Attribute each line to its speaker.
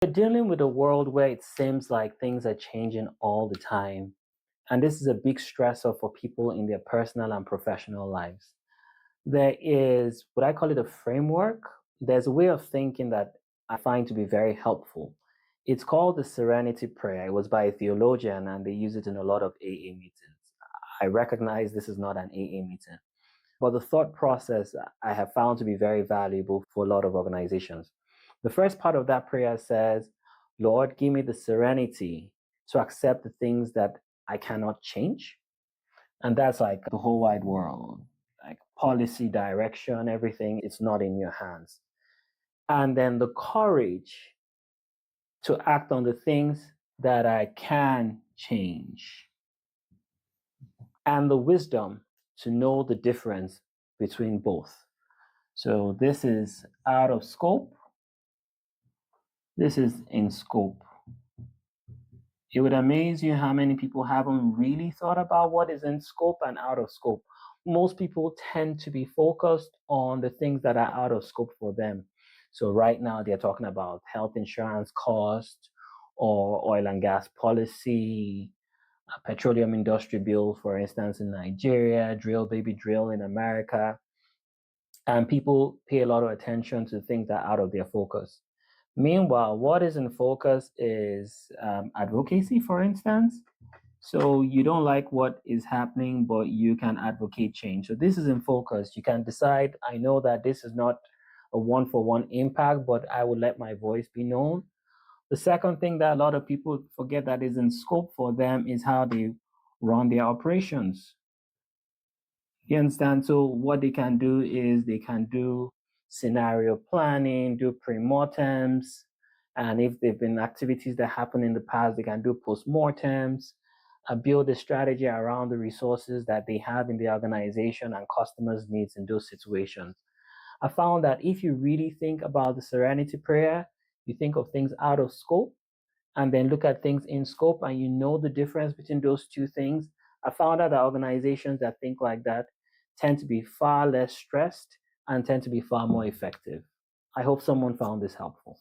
Speaker 1: We're dealing with a world where it seems like things are changing all the time. And this is a big stressor for people in their personal and professional lives. There is what I call it a framework. There's a way of thinking that I find to be very helpful. It's called the Serenity Prayer. It was by a theologian and they use it in a lot of AA meetings. I recognize this is not an AA meeting, but the thought process I have found to be very valuable for a lot of organizations. The first part of that prayer says, Lord, give me the serenity to accept the things that I cannot change. And that's like the whole wide world, like policy, direction, everything, it's not in your hands. And then the courage to act on the things that I can change, and the wisdom to know the difference between both. So this is out of scope. This is in scope. It would amaze you how many people haven't really thought about what is in scope and out of scope. Most people tend to be focused on the things that are out of scope for them. So right now they're talking about health insurance cost or oil and gas policy, petroleum industry bill, for instance, in Nigeria, drill baby drill in America. And people pay a lot of attention to things that are out of their focus. Meanwhile, what is in focus is advocacy, for instance. So you don't like what is happening, but you can advocate change. So this is in focus. You can decide, I know that this is not a one-for-one impact, but I will let my voice be known. The second thing that a lot of people forget that is in scope for them is how they run their operations. You understand? So what they can do is they can do scenario planning, do pre-mortems, and if there've been activities that happened in the past, they can do post-mortems, build a strategy around the resources that they have in the organization and customers' needs in those situations. I found that if you really think about the Serenity Prayer, you think of things out of scope and then look at things in scope and you know the difference between those two things. I found out that organizations that think like that tend to be far less stressed and tend to be far more effective. I hope someone found this helpful.